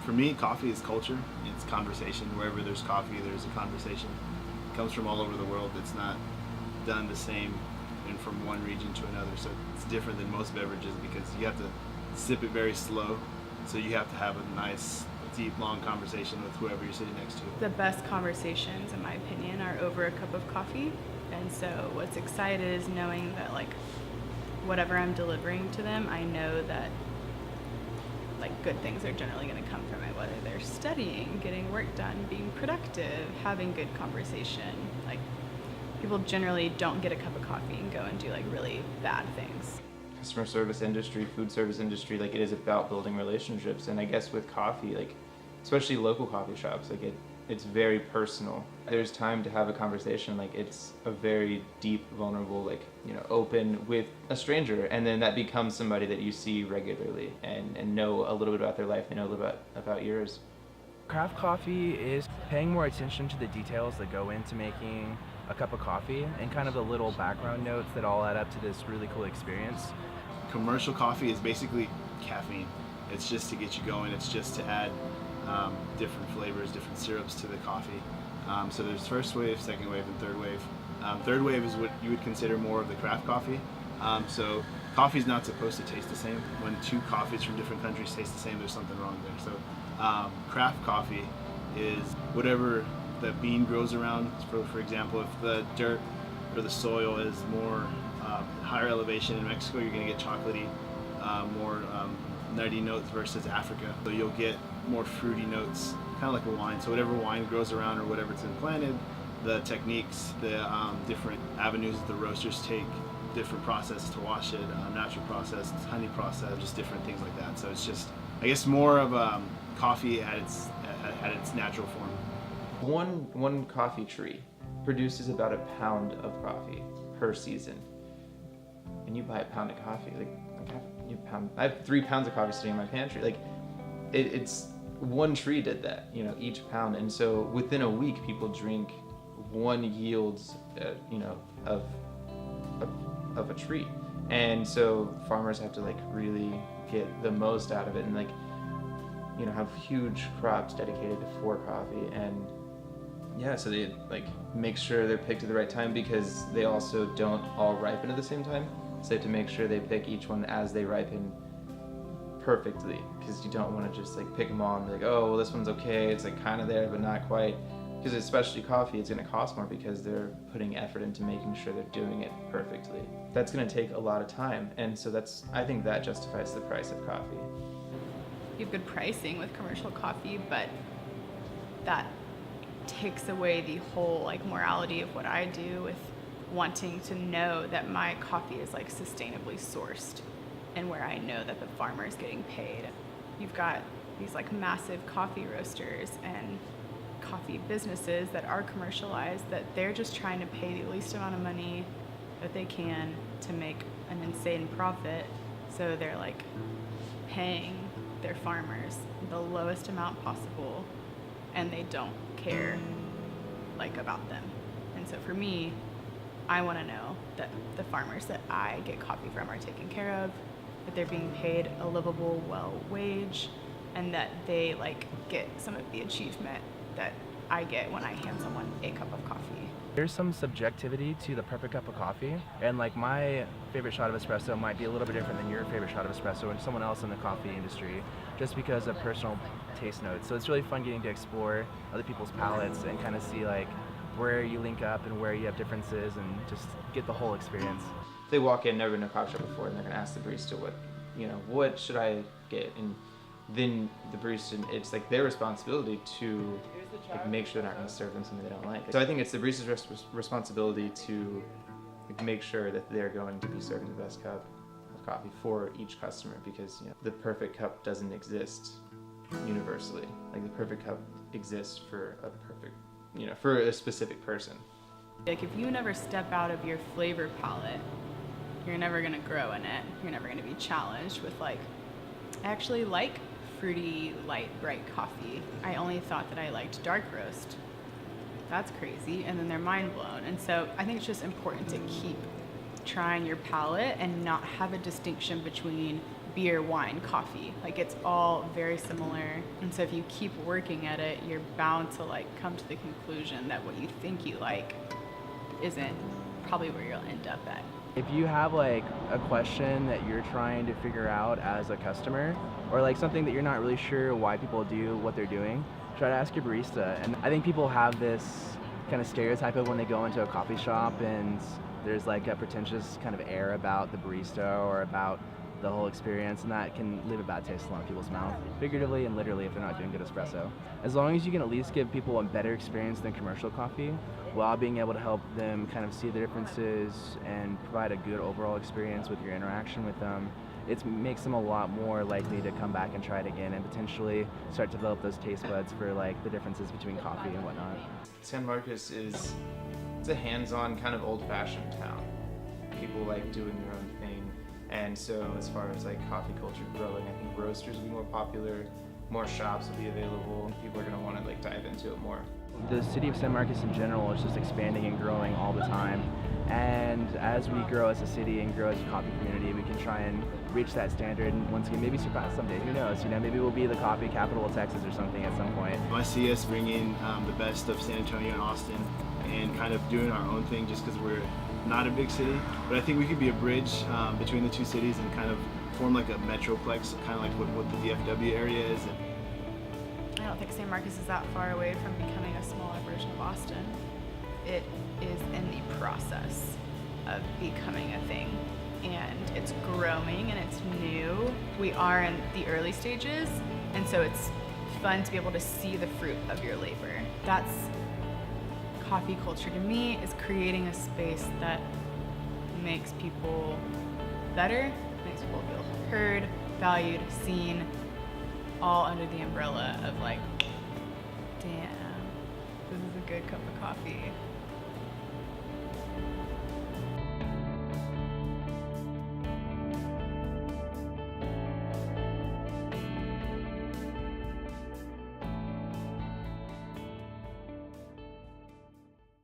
For me, coffee is culture. It's conversation. Wherever there's coffee, there's a conversation. It comes from all over the world. It's not done the same and from one region to another. So it's different than most beverages because you have to sip it very slow. So you have to have a nice, deep, long conversation with whoever you're sitting next to. The best conversations, in my opinion, are over a cup of coffee. And so what's exciting is knowing that like whatever I'm delivering to them, I know that like good things are generally going to come from it, whether they're studying, getting work done, being productive, having good conversation. Like people generally don't get a cup of coffee and go and do like really bad things. Customer service industry, food service industry, like it is about building relationships. And I guess with coffee, like especially local coffee shops, like it's very personal. There's time to have a conversation, like it's a very deep, vulnerable, like, you know, open with a stranger, and then that becomes somebody that you see regularly and know a little bit about their life, and know a little bit about yours. Craft coffee is paying more attention to the details that go into making a cup of coffee and kind of the little background notes that all add up to this really cool experience. Commercial coffee is basically caffeine. It's just to get you going. It's just to add different flavors, different syrups to the coffee. So there's first wave, second wave, and third wave. Third wave is what you would consider more of the craft coffee. So coffee's not supposed to taste the same. When two coffees from different countries taste the same, there's something wrong there. So craft coffee is whatever the bean grows around. For example, if the dirt or the soil is more higher elevation in Mexico, you're going to get chocolatey, more nutty notes versus Africa. So you'll get more fruity notes, kind of like a wine. So whatever wine grows around or whatever it's been planted, the techniques, the different avenues that the roasters take, different process to wash it, natural process, honey process, just different things like that. So it's just, I guess, more of coffee at its natural form. One coffee tree produces about a pound of coffee per season. And you buy a pound of coffee, I have 3 pounds of coffee sitting in my pantry. Like it's one tree did that, you know, each pound. And so within a week, people drink one yields, you know, of a tree. And so farmers have to like really get the most out of it and like, you know, have huge crops dedicated for coffee. And yeah, so they like make sure they're picked at the right time because they also don't all ripen at the same time. So they have to make sure they pick each one as they ripen perfectly, because you don't want to just like pick them all and be like, oh, well, this one's okay, it's like kind of there but not quite. Because especially coffee, it's going to cost more because they're putting effort into making sure they're doing it perfectly. That's going to take a lot of time, and so I think that justifies the price of coffee. You have good pricing with commercial coffee, but that takes away the whole like morality of what I do with wanting to know that my coffee is like sustainably sourced and where I know that the farmer is getting paid. You've got these like massive coffee roasters and coffee businesses that are commercialized that they're just trying to pay the least amount of money that they can to make an insane profit. So they're like paying their farmers the lowest amount possible and they don't care like about them. And so for me, I want to know that the farmers that I get coffee from are taken care of, that they're being paid a livable, well wage, and that they like get some of the achievement that I get when I hand someone a cup of coffee. There's some subjectivity to the perfect cup of coffee, and like my favorite shot of espresso might be a little bit different than your favorite shot of espresso and someone else in the coffee industry, just because of personal taste notes. So it's really fun getting to explore other people's palates and kind of see like where you link up and where you have differences and just get the whole experience. They walk in, never been to a coffee shop before, and they're gonna ask the barista what should I get, and then the barista, it's like their responsibility to like make sure they're not gonna serve them something they don't like. So I think it's the barista's responsibility to like make sure that they're going to be serving the best cup of coffee for each customer, because you know the perfect cup doesn't exist universally. Like the perfect cup exists for for a specific person. Like if you never step out of your flavor palette, you're never gonna grow in it. You're never gonna be challenged with like, I actually like fruity, light, bright coffee. I only thought that I liked dark roast. That's crazy, and then they're mind blown. And so I think it's just important to keep trying your palate and not have a distinction between beer, wine, coffee. Like it's all very similar. And so if you keep working at it, you're bound to like come to the conclusion that what you think you like isn't probably where you'll end up at. If you have like a question that you're trying to figure out as a customer, or like something that you're not really sure why people do what they're doing, try to ask your barista. And I think people have this kind of stereotype of when they go into a coffee shop and there's like a pretentious kind of air about the barista or about the whole experience, and that can leave a bad taste in a lot of people's mouth, figuratively and literally, if they're not doing good espresso. As long as you can at least give people a better experience than commercial coffee, while being able to help them kind of see the differences and provide a good overall experience with your interaction with them, it makes them a lot more likely to come back and try it again and potentially start to develop those taste buds for like the differences between coffee and whatnot. San Marcos it's a hands-on kind of old-fashioned town. People like doing their own thing, and so as far as like coffee culture growing, I think roasters will be more popular, more shops will be available, and people are going to want to like dive into it more. The city of San Marcos in general is just expanding and growing all the time, and as we grow as a city and grow as a coffee community, we can try and reach that standard and once again maybe surpass someday. Who knows? You know, maybe we'll be the coffee capital of Texas or something at some point. I see us bringing the best of San Antonio and Austin and kind of doing our own thing just because we're not a big city. But I think we could be a bridge between the two cities and kind of form like a metroplex, kind of like what the DFW area is. I don't think San Marcos is that far away from becoming a smaller version of Austin. It is in the process of becoming a thing, and it's growing and it's new. We are in the early stages, and so it's fun to be able to see the fruit of your labor. That's coffee culture to me, is creating a space that makes people better, makes people feel heard, valued, seen, all under the umbrella of like, damn, this is a good cup of coffee.